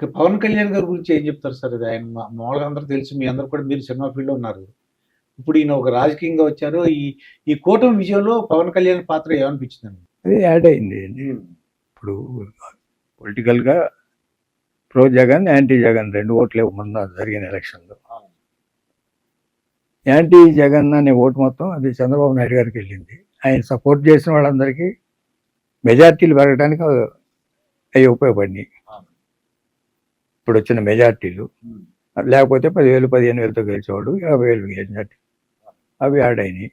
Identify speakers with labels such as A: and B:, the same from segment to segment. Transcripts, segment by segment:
A: ఇక 'పవన్ కళ్యాణ్' గారి గురించి ఏం చెప్తారు సార్? అది ఆయన మామూలుగా అందరికి తెలుసు. మీ అందరూ కూడా మీరు సినిమా ఫీల్డ్‌లో ఉన్నారు. ఇప్పుడు ఈయన ఒక రాజకీయంగా వచ్చారు. ఈ కూటమి విజయంలో 'పవన్ కళ్యాణ్' పాత్ర ఏమనిపించిందండి?
B: అది యాడ్ అయింది. ఇప్పుడు పొలిటికల్‌గా ప్రో జగన్, యాంటీ జగన్ 2 ఓట్లే మొన్న జరిగిన ఎలక్షన్‌లో. యాంటీ జగన్ అనే ఓటు మొత్తం అది చంద్రబాబు నాయుడు గారికి వెళ్ళింది. ఆయన సపోర్ట్ చేసిన వాళ్ళందరికీ మెజార్టీలు పెరగడానికి అవి ఉపయోగపడినాయి. ఇప్పుడు వచ్చిన మెజార్టీలు లేకపోతే 10,000, 15,000తో గెలిచేవాడు 50,000 మెజార్టీ అవి యాడ్ అయినాయి.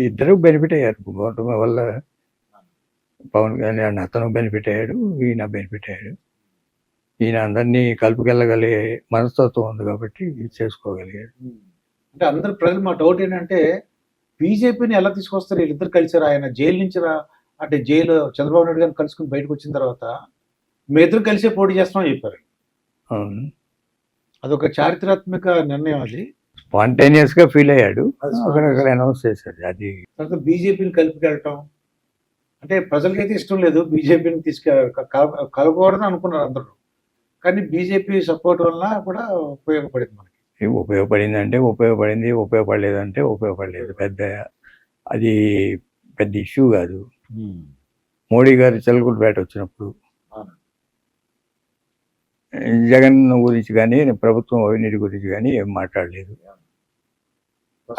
B: ఇద్దరు బెనిఫిట్ అయ్యారు. కూటమి వల్ల పవన్ కళ్యాణ్ అతను బెనిఫిట్ అయ్యాడు, ఈయన బెనిఫిట్ అయ్యాడు. ఈయన అందరినీ కలుపుకెళ్ళగలిగే మనస్తత్వం ఉంది కాబట్టి చేసుకోగలిగాడు.
A: అంటే అందరు ప్రజలు మా డౌట్ ఏంటంటే బీజేపీని ఎలా తీసుకొస్తారు? వీళ్ళిద్దరు కలిసారు. ఆయన జైలు నుంచి అంటే జైలు చంద్రబాబు నాయుడు గారిని కలుసుకుని బయటకు వచ్చిన తర్వాత మీ ఇద్దరు కలిసే పోటీ చేస్తామని చెప్పారు.
B: అవును,
A: అదొక చారిత్రాత్మక నిర్ణయం. అది
B: స్పాంటేనియస్ గా ఫీల్ అయ్యాడు, అక్కడ అనౌన్స్ చేశాడు. అది
A: తర్వాత బీజేపీని కలిపికెళ్ళటం అంటే ప్రజలకైతే ఇష్టం లేదు. బీజేపీని కలపకూడదని అనుకున్నారు అందరూ. కానీ బీజేపీ సపోర్ట్ వల్ల కూడా ఉపయోగపడింది మనకి.
B: ఉపయోగపడింది అంటే ఉపయోగపడింది, ఉపయోగపడలేదంటే ఉపయోగపడలేదు. అది పెద్ద ఇష్యూ కాదు. మోడీ గారు చిలకూరుపేట వచ్చినప్పుడు జగన్ గురించి కానీ ప్రభుత్వం అవినీతి గురించి కానీ ఏం మాట్లాడలేదు.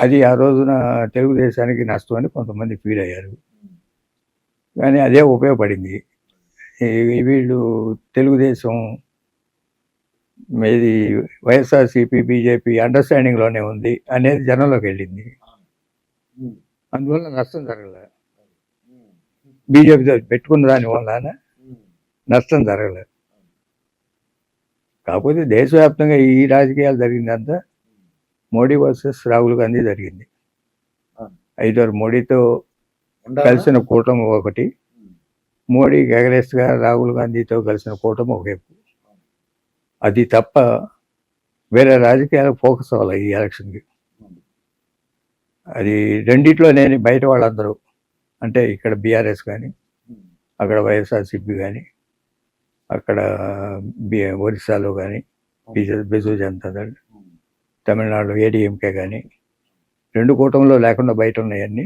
B: అది ఆ రోజున తెలుగుదేశానికి నష్టం అని కొంతమంది ఫీల్ అయ్యారు. కానీ అదే ఉపయోగపడింది. వీళ్ళు తెలుగుదేశం ఇది వైఎస్ఆర్సీపీ బీజేపీ అండర్స్టాండింగ్లోనే ఉంది అనేది జనంలోకి వెళ్ళింది. అందువల్ల నష్టం జరగలేదు. బీజేపీతో పెట్టుకున్న దాని వల్ల నష్టం జరగలేదు. కాకపోతే దేశవ్యాప్తంగా ఈ రాజకీయాలు జరిగిందంతా మోడీ వర్సెస్ రాహుల్ గాంధీ జరిగింది. 5 మోడీతో కలిసిన కూటమి ఒకటి, మోడీకి అగరెస్ట్గా రాహుల్ గాంధీతో కలిసిన కూటమి ఒకవైపు. అది తప్ప వేరే రాజకీయాలకు ఫోకస్ అవ్వాలి ఈ ఎలక్షన్కి. అది రెండిట్లో నేను బయట వాళ్ళందరూ అంటే ఇక్కడ బీఆర్ఎస్ కానీ, అక్కడ వైఎస్ఆర్సీపీ కానీ, అక్కడ ఒరిస్సాలో కానీ బిజు జనతా దళ్, తమిళనాడులో ఏడీఎంకే కానీ 2 కూటమిలో లేకుండా బయట ఉన్నాయన్నీ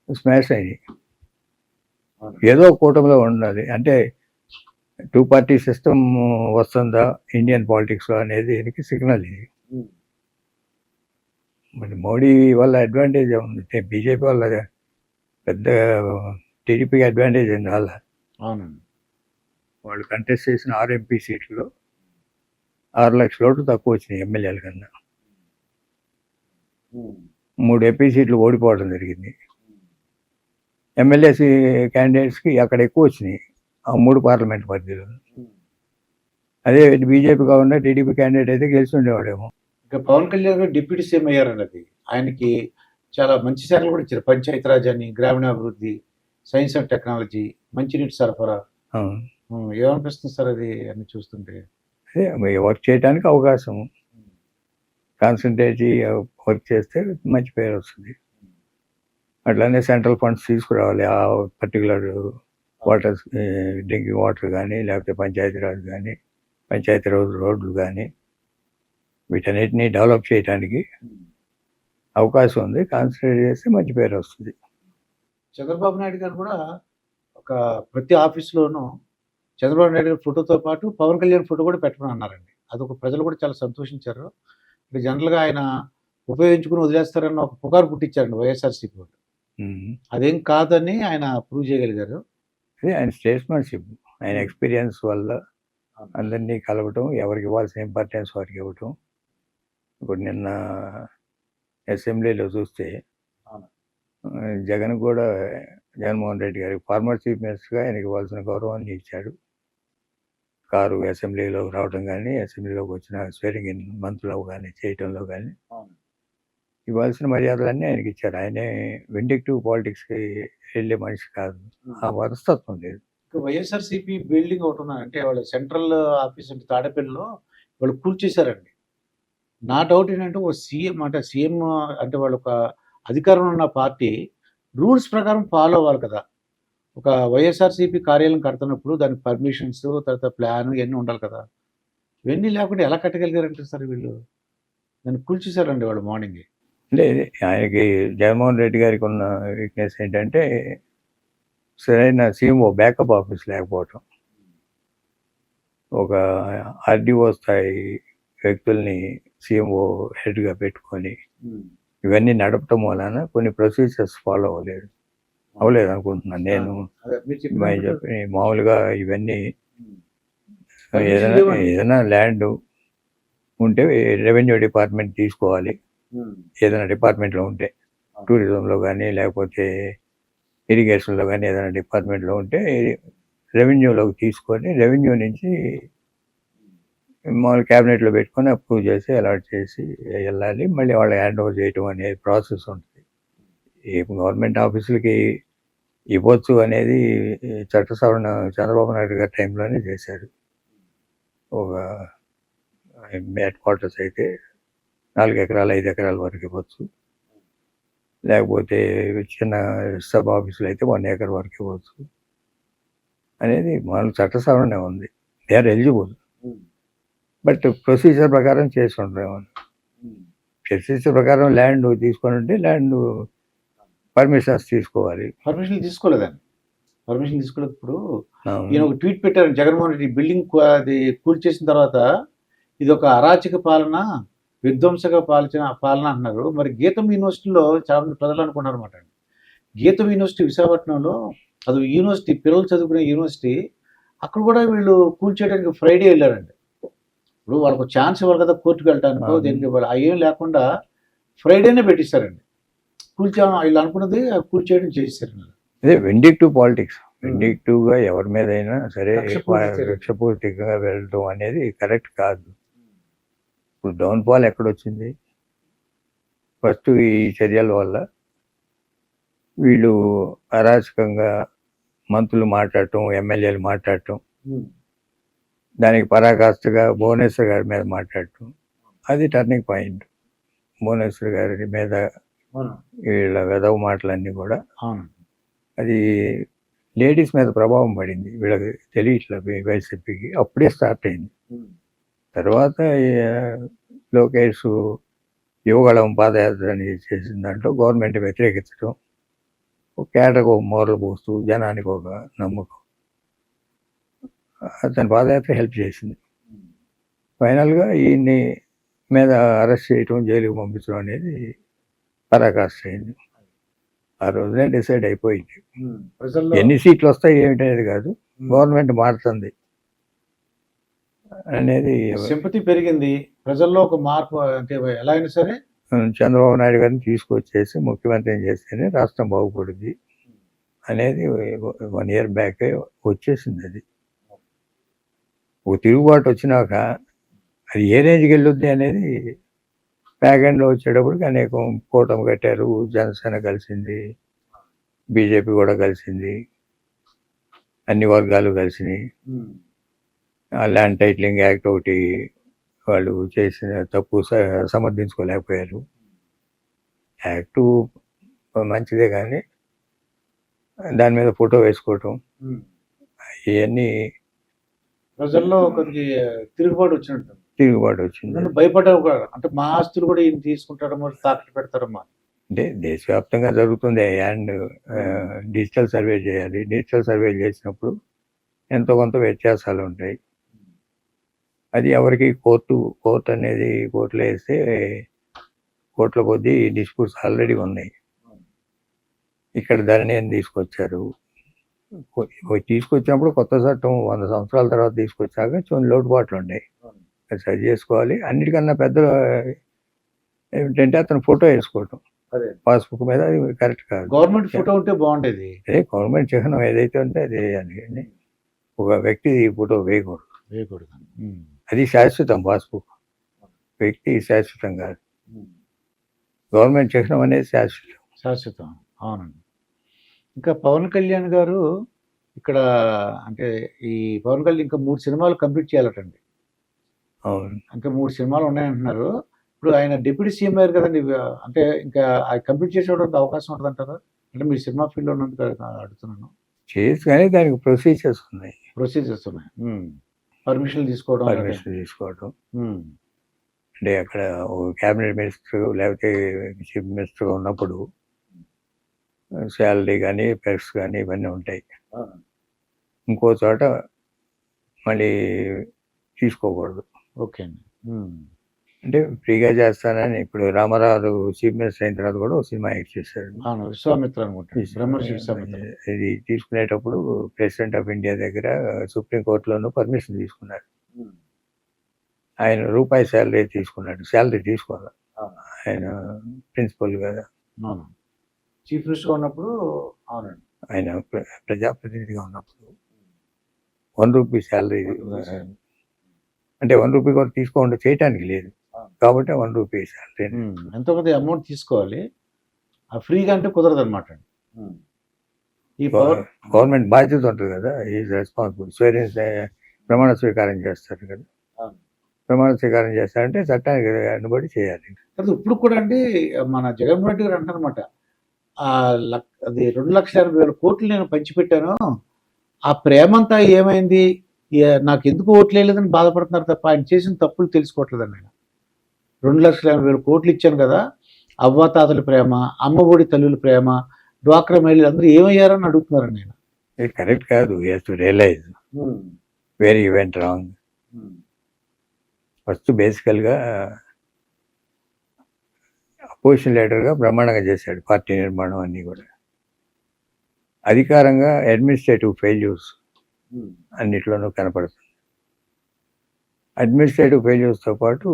B: స్మాష్ అయినాయి. ఏదో కూటమిలో ఉండాలి అంటే 2 పార్టీ సిస్టమ్ వస్తుందా ఇండియన్ పాలిటిక్స్లో అనేది దీనికి సిగ్నల్ ఇది. మరి మోడీ వల్ల అడ్వాంటేజ్ ఉంది, బీజేపీ వల్ల పెద్ద టీడీపీకి అడ్వాంటేజ్ ఉంది. వాళ్ళ వాళ్ళు కంటెస్ట్ చేసిన 6 ఎంపీ సీట్లలో 6 లక్షల ఓట్లు తక్కువ వచ్చినాయి ఎమ్మెల్యేల కన్నా. 3 ఎంపీ సీట్లు ఓడిపోవడం జరిగింది. ఎమ్మెల్యే క్యాండిడేట్స్కి అక్కడ ఎక్కువ వచ్చినాయి ఆ 3 పార్లమెంట్ పరిధిలో. అదే బీజేపీ కాకుండా టీడీపీ క్యాండిడేట్ అయితే గెలిచి ఉండేవాడేమో.
A: ఇక పవన్ కళ్యాణ్ గారు డిప్యూటీ సీఎం అయ్యారన్నది ఆయనకి చాలా మంచి శాఖలు కూడా ఇచ్చారు. పంచాయతీరాజ్ అని, గ్రామీణాభివృద్ధి, సైన్స్ అండ్ టెక్నాలజీ, మంచినీటి సరఫరా. ఏమనిపిస్తుంది సార్ అది అన్ని చూస్తుంటే?
B: అదే వర్క్ చేయడానికి అవకాశం, కాన్సన్ట్రేట్ వర్క్ చేస్తే మంచి పేరు వస్తుంది. అట్లానే సెంట్రల్ ఫండ్స్ తీసుకురావాలి ఆ పర్టికులర్ వాటర్, డ్రింకింగ్ వాటర్ కానీ, లేకపోతే పంచాయతీరాజ్ కానీ, పంచాయతీరాజ్ రోడ్లు కానీ, వీటన్నిటినీ డెవలప్ చేయడానికి అవకాశం ఉంది. కాన్సన్ట్రేట్ చేస్తే మంచి పేరు వస్తుంది.
A: చంద్రబాబు నాయుడు గారు కూడా ఒక ప్రతి ఆఫీస్లోనూ చంద్రబాబు నాయుడు గారి ఫోటోతో పాటు పవన్ కళ్యాణ్ ఫోటో కూడా పెట్టమని అన్నారండి. అదొక ప్రజలు కూడా చాలా సంతోషించారు. అంటే జనరల్గా ఆయన ఉపయోగించుకుని వదిలేస్తారన్న ఒక పుకారు పుట్టించారండి వైఎస్ఆర్సీపీ వాళ్ళు. అదేం కాదని ఆయన ప్రూవ్ చేయగలిగారు.
B: అదే ఆయన స్టేట్స్మెన్షిప్, ఆయన ఎక్స్పీరియన్స్ వల్ల అందరినీ కలవటం, ఎవరికి ఇవ్వాల్సిన ఇంపార్టెన్స్ వారికి ఇవ్వటం. ఇప్పుడు నిన్న అసెంబ్లీలో చూస్తే జగన్ కూడా జగన్మోహన్ రెడ్డి గారికి ఫార్మర్ చీఫ్ మినిస్టర్గా ఆయనకి ఇవ్వాల్సిన గౌరవాన్ని ఇచ్చాడు. కారు అసెంబ్లీలో రావడం కానీ, అసెంబ్లీలోకి వచ్చిన స్వేరింగ్ ఇన్ మంత్రులు కానీ చేయటంలో కానీ ఇవ్వాల్సిన మర్యాదలన్నీ ఆయనకి ఇచ్చారు. ఆయనే విండిక్టివ్ పాలిటిక్స్కి వెళ్ళే మనిషి కాదు, ఆ మనస్తత్వం లేదు.
A: వైఎస్ఆర్సీపీ బిల్డింగ్ ఒకటి ఉన్నారంటే వాళ్ళ సెంట్రల్ ఆఫీస్ అంటే తాడేపల్లిలో వాళ్ళు కూల్చేశారండి. నా డౌట్ ఏంటంటే ఒక సీఎం అంటే వాళ్ళు ఒక అధికారంలో ఉన్న పార్టీ రూల్స్ ప్రకారం ఫాలో అవ్వాలి కదా. ఒక వైఎస్ఆర్సీపీ కార్యాలయం కడుతున్నప్పుడు దానికి పర్మిషన్స్, తర్వాత ప్లాన్ ఇవన్నీ ఉండాలి కదా. ఇవన్నీ లేకుండా ఎలా కట్టగలిగారంటారు సార్ వీళ్ళు? దాన్ని కూల్చేశారండి వాళ్ళు మార్నింగే.
B: అంటే ఆయనకి జగన్మోహన్ రెడ్డి గారికి ఉన్న వీక్నెస్ ఏంటంటే సరైన సీఎంఓ బ్యాకప్ ఆఫీస్ లేకపోవటం. ఒక ఆర్డీఓ స్థాయి వ్యక్తుల్ని సీఎంఓ హెడ్గా పెట్టుకొని ఇవన్నీ నడపటం వలన కొన్ని ప్రొసీజర్స్ ఫాలో అవ్వలేదు అనుకుంటున్నాను నేను.
A: అదే మీరు చెప్పినట్టు
B: మామూలుగా ఇవన్నీ
A: పర్మిషన్
B: ఏదైనా
A: లేవండి.
B: ఏదైనా ల్యాండ్ ఉంటే రెవెన్యూ డిపార్ట్మెంట్ తీసుకోవాలి. ఏదైనా డిపార్ట్మెంట్లో ఉంటే టూరిజంలో కానీ లేకపోతే ఇరిగేషన్లో కానీ ఏదైనా డిపార్ట్మెంట్లో ఉంటే రెవెన్యూలోకి తీసుకొని రెవెన్యూ నుంచి మామూలు క్యాబినెట్లో పెట్టుకొని అప్రూవ్ చేసి అలాట్ చేసి వెళ్ళాలి. మళ్ళీ వాళ్ళు హ్యాండ్ ఓవర్ చేయటం అనే ప్రాసెస్ ఉంటుంది. ఈ గవర్నమెంట్ ఆఫీసులకి ఇవ్వచ్చు అనేది చట్ట సవరణ చంద్రబాబు నాయుడు గారి టైంలోనే చేశారు. ఒక హెడ్ క్వార్టర్స్ అయితే 4 ఎకరాలు 5 ఎకరాల వరకు ఇవ్వచ్చు. లేకపోతే చిన్న సబ్ ఆఫీసులు అయితే 1 ఎకర్ వరకు ఇవ్వచ్చు అనేది మామూలు చట్ట సవరణ ఉంది. They are eligible. But procedure ప్రకారం చేసి ఉండరు. ప్రొసీజర్ ప్రకారం ల్యాండ్ తీసుకొని ఉంటే ల్యాండ్ పర్మిషన్స్ తీసుకోవాలి.
A: పర్మిషన్ తీసుకోలేదండి. పర్మిషన్ తీసుకోలేదు. ఇప్పుడు
B: అవును.
A: ఈయన ఒక ట్వీట్ పెట్టారు జగన్మోహన్ రెడ్డి బిల్డింగ్ అది కూల్చేసిన తర్వాత ఇది ఒక అరాచక పాలన, విధ్వంసక పాలన అంటున్నారు. మరి గీతం యూనివర్సిటీలో చాలా మంది ప్రజలు అనుకున్నారు అనమాట. గీతం యూనివర్సిటీ విశాఖపట్నంలో అది యూనివర్సిటీ, పిల్లలు చదువుకునే యూనివర్సిటీ. అక్కడ కూడా వీళ్ళు కూల్చేయడానికి ఫ్రైడే వెళ్ళారండి. ఇప్పుడు వాళ్ళకు ఛాన్స్ ఇవ్వాలి కదా కోర్టుకు వెళ్ళటానికో దేనికి ఇవ్వాలి, అవి ఏం లేకుండా ఫ్రైడేనే పెట్టిస్తారండి. వీళ్ళు అనుకున్నది కూల్చేయడం చేసేసారు.
B: అదే వెండిక్టివ్ పాలిటిక్స్. వెండిక్టివ్గా ఎవరి మీద అయినా సరే
A: కక్షపూరిత
B: లక్ష్యపూర్తిగా వెళ్ళడం అనేది కరెక్ట్ కాదు. ఇప్పుడు డౌన్ఫాల్ ఎక్కడొచ్చింది? ఫస్ట్ ఈ చర్యల వల్ల వీళ్ళు అరాచకంగా మంత్రులు మాట్లాడటం, ఎమ్మెల్యేలు మాట్లాడటం, దానికి పరాకాష్ఠగా భువనేశ్వర్ గారి మీద మాట్లాడటం, అది టర్నింగ్ పాయింట్. భువనేశ్వర్ గారి మీద వీళ్ళ వెధవ మాటలన్నీ కూడా
A: అవును.
B: అది లేడీస్ మీద ప్రభావం పడింది. వీళ్ళకి తెలియట్లే వైసీపీకి అప్పుడే స్టార్ట్ అయింది. తర్వాత లోకేష్ యువగళం పాదయాత్ర అని చేసిన దాంట్లో గవర్నమెంట్ వ్యతిరేకించడం, ఒక కేటకు మోరల్ పోస్తూ జనానికి ఒక నమ్మకం, అతని పాదయాత్ర హెల్ప్ చేసింది. ఫైనల్గా ఈయన్ని మీద అరెస్ట్ చేయటం, జైలుకి పంపించడం అనేది పరాకాష్ఠ అయింది. ఆ రోజునే డిసైడ్ అయిపోయింది.
A: ప్రజల్లో
B: ఎన్ని సీట్లు వస్తాయి ఏమిటనేది కాదు, గవర్నమెంట్ మారుతుంది అనేది.
A: సింపతి పెరిగింది ప్రజల్లో, ఒక మార్పు. అంటే ఎలా అయినా సరే
B: చంద్రబాబు నాయుడు గారిని తీసుకొచ్చేసి ముఖ్యమంత్రిని చేస్తేనే రాష్ట్రం బాగుపడుద్ది అనేది 1 year బ్యాక్ వచ్చేసింది. అది ఒక తిరుగుబాటు వచ్చినాక అది ఏ రేంజ్కి వెళ్ళొద్ది అనేది బ్యాక్ ఎండ్లో వచ్చేటప్పటికి అనేకం కూటమి కట్టారు. జనసేన కలిసింది, బీజేపీ కూడా కలిసింది, అన్ని వర్గాలు కలిసినాయి. ఆ ల్యాండ్ టైటిలింగ్ యాక్ట్ ఒకటి వాళ్ళు చేసిన తప్పు సమర్థించుకోలేకపోయారు. యాక్టు మంచిదే కానీ దాని మీద ఫోటో వేసుకోవటం ఇవన్నీ
A: ప్రజల్లో కొద్దిగా తిరుగుబాటు
B: వచ్చింది.
A: నన్ను భయపడ్డారు కూడా. అంటే మా ఆస్తులు కూడా ఈయన తీసుకుంటారమ్మా, తాకట్టు పెడతారమ్మా.
B: అంటే దేశవ్యాప్తంగా జరుగుతుంది. అండ్ డిజిటల్ సర్వే చేయాలి. డిజిటల్ సర్వే చేసినప్పుడు ఎంతో కొంత వ్యత్యాసాలు ఉంటాయి. అది ఎవరికి కోర్టు అనేది కోర్టులో వేస్తే కోర్టుల కొద్దీ డిస్ప్యూట్స్ ఆల్రెడీ ఉన్నాయి. ఇక్కడ ధరణి అని తీసుకొచ్చారు. తీసుకొచ్చినప్పుడు కొత్త చట్టం 100 సంవత్సరాల తర్వాత తీసుకొచ్చాక కొన్ని లోటుపాట్లు ఉన్నాయి. అది సరి చేసుకోవాలి. అన్నిటికన్నా పెద్ద ఏమిటంటే అతను ఫోటో వేసుకోవటం పాస్బుక్ మీద, అది కరెక్ట్ కాదు.
A: గవర్నమెంట్ ఫోటో ఉంటే బాగుండేది.
B: అదే గవర్నమెంట్ చిహ్నం ఏదైతే ఉంటే అది వేయాలి. ఒక వ్యక్తి ఫోటో వేయకూడదు. అది శాశ్వతం. పాస్బుక్ వ్యక్తి శాశ్వతం కాదు. గవర్నమెంట్ చిహ్నం అనేది
A: శాశ్వతం. అవునండి. ఇంకా పవన్ కళ్యాణ్ గారు ఇక్కడ, అంటే ఈ పవన్ కళ్యాణ్ ఇంకా 3 సినిమాలు కంప్లీట్ చేయాలటండి.
B: అవును.
A: ఇంకా 3 సినిమాలు ఉన్నాయంటున్నారు. ఇప్పుడు ఆయన డిప్యూటీ సీఎం అయ్యారు కదండి. అంటే ఇంకా కంప్లీట్ చేసేటువంటి అవకాశం ఉంటుందంటారా? అంటే మీరు సినిమా ఫీల్డ్లో ఉన్నందుకు అడుగుతున్నాను.
B: చేసి కానీ దానికి ప్రొసీజర్స్ ఉన్నాయి.
A: ప్రొసీజర్స్ ఉన్నాయి. పర్మిషన్ తీసుకోవడం
B: పర్మిషన్ తీసుకోవడం.
A: ఉమ్,
B: అంటే అక్కడ క్యాబినెట్ మినిస్టర్ లేకపోతే చీఫ్ మినిస్టర్ ఉన్నప్పుడు శాలరీ కానీ పెర్క్స్ కానీ ఇవన్నీ ఉంటాయి.
A: ఆ,
B: ఇంకో చోట మళ్ళీ తీసుకోకూడదు.
A: ఓకే అండి. ఉమ్,
B: అంటే ఫ్రీగా చేస్తానని ఇప్పుడు రామారావు చీఫ్ మినిస్టర్ అయిన తర్వాత కూడా ఒక సినిమా యాక్ట్ చేశాడు.
A: అవును, విశ్వామిత్ర అనుకుంటా, బ్రహ్మర్షి విశ్వామిత్ర.
B: ఇది తీసుకునేటప్పుడు ప్రెసిడెంట్ ఆఫ్ ఇండియా దగ్గర సుప్రీంకోర్టులోనూ పర్మిషన్ తీసుకున్నాడు.
A: ఉమ్,
B: ఆయన రూపాయి శాలరీ తీసుకున్నాడు. శాలరీ తీసుకోవాలి,
A: అవును,
B: ఆయన ప్రిన్సిపల్ కదా,
A: అవును. చీఫ్ మినిస్టర్ ఉన్నప్పుడు, అవునండి.
B: ఆయన ప్రజాప్రతినిధిగా ఉన్నప్పుడు 1 రూపీ శాలరీ, అంటే 1 రూపీ కూడా తీసుకోకుండా చేయటానికి లేదు కాబట్టి 1 రూపీ శాలరీ.
A: ఎంతో కొంత అమౌంట్ తీసుకోవాలి, ఆ ఫ్రీగా అంటే కుదరదు అనమాట. ఈ పవర్
B: గవర్నమెంట్ బాధ్యత ఉంటుంది కదా, ఈజ్ రెస్పాన్సిబుల్. ప్రమాణ స్వీకారం చేస్తారు కదా,
A: అవును.
B: ప్రమాణ స్వీకారం చేస్తారంటే చట్టానికి అనుబడి చేయాలి.
A: తర్వాత ఇప్పుడు కూడా అండి, మన జగన్మోహన్ రెడ్డి గారు అంటారనమాట, అది 2,80,000 కోట్లు నేను పంచిపెట్టాను, ఆ ప్రేమంతా ఏమైంది, నాకు ఎందుకు ఓట్లు వేయలేదని బాధపడుతున్నారు తప్ప ఆయన చేసిన తప్పులు తెలుసుకోవట్లేదండి. ఆయన 2,80,000 కోట్లు ఇచ్చాను కదా, అవ్వాతాతల ప్రేమ, అమ్మ ఒడి తల్లుల ప్రేమ, డ్వాక్రా మహిళలు అందరూ ఏమయ్యారని అడుగుతున్నారండి ఆయన.
B: ఇది కరెక్ట్ కాదు. You have to realize where you went wrong. First బేసికల్గా అపోజిషన్ లీడర్గా బ్రహ్మాండంగా చేశాడు పార్టీ నిర్మాణం అన్నీ కూడా. అధికారంగా అడ్మినిస్ట్రేటివ్ ఫెయిల్యూర్స్ అన్నిట్లోనూ కనపడుతుంది. అడ్మినిస్ట్రేటివ్ ఫెయిల్యూర్స్తో పాటు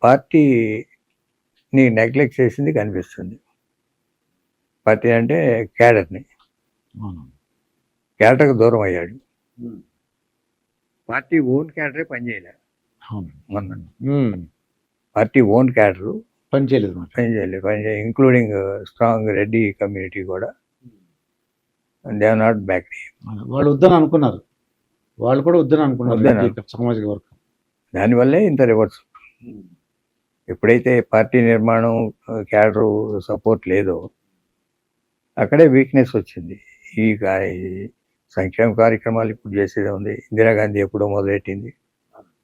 B: పార్టీని నెగ్లెక్ట్ చేసింది కనిపిస్తుంది. పార్టీ అంటే క్యాడర్ని, క్యాడర్కి దూరం అయ్యాడు. పార్టీ ఓన్ క్యాడరే పనిచేయలేదు మొన్న. పార్టీ ఓన్ క్యాడరు పనిచేయలేదు, ఇంక్లూడింగ్ స్ట్రాంగ్ రెడ్డి కమ్యూనిటీ కూడా. They are not back.
A: వాళ్ళు వద్దని అనుకున్నారు, వాళ్ళు కూడా వద్దని అనుకున్నారు సామాజిక వర్గం.
B: దానివల్లే ఇంత రివర్స్. ఎప్పుడైతే పార్టీ నిర్మాణం క్యాడరు సపోర్ట్ లేదో అక్కడే వీక్నెస్ వచ్చింది. ఈ సంక్షేమ కార్యక్రమాలు ఇప్పుడు చేసేది ఉంది. ఇందిరాగాంధీ ఎప్పుడో మొదలెట్టింది,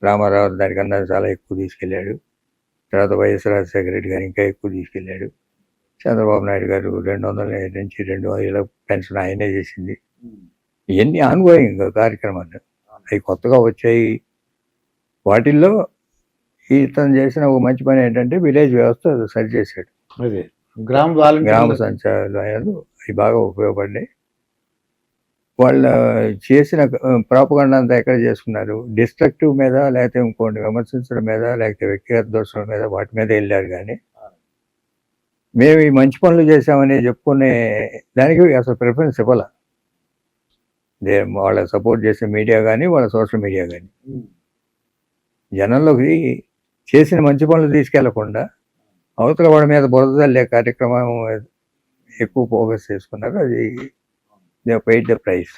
B: రామారావు దానికన్నా చాలా ఎక్కువ తీసుకెళ్ళాడు. తర్వాత వైఎస్ రాజశేఖర రెడ్డి గారు ఇంకా ఎక్కువ తీసుకెళ్ళాడు. చంద్రబాబు నాయుడు గారు 200 నుంచి 200 పెన్షన్ ఆయనే చేసింది. ఇవన్నీ ఆన్గోయింగ్ కార్యక్రమాలు, అవి కొత్తగా వచ్చాయి. వాటిల్లో ఇతను చేసిన ఒక మంచి పని ఏంటంటే విలేజ్ వ్యవస్థ సరి చేశాడు.
A: అదే గ్రామ
B: సంచాలయాలు అవి బాగా ఉపయోగపడ్డాయి. వాళ్ళ చేసిన ప్రాపగండా అంతా ఎక్కడ చేసుకున్నారు, డిస్ట్రక్టివ్ మీద, లేకపోతే ఇంకోటి విమర్శించడం మీద, లేకపోతే వ్యక్తిగత దోషాల మీద, వాటి మీద వెళ్ళారు. కానీ మేము ఈ మంచి పనులు చేసామని చెప్పుకునే దానికి అసలు ప్రిఫరెన్స్ ఇవ్వాల. వాళ్ళ సపోర్ట్ చేసే మీడియా కానీ, వాళ్ళ సోషల్ మీడియా కానీ జనంలోకి చేసిన మంచి పనులు తీసుకెళ్లకుండా అవతల వాళ్ళ మీద బురద చల్లే కార్యక్రమం ఎక్కువ ఫోకస్ చేసుకున్నారు. అది దే పెయిడ్ ద ప్రైస్.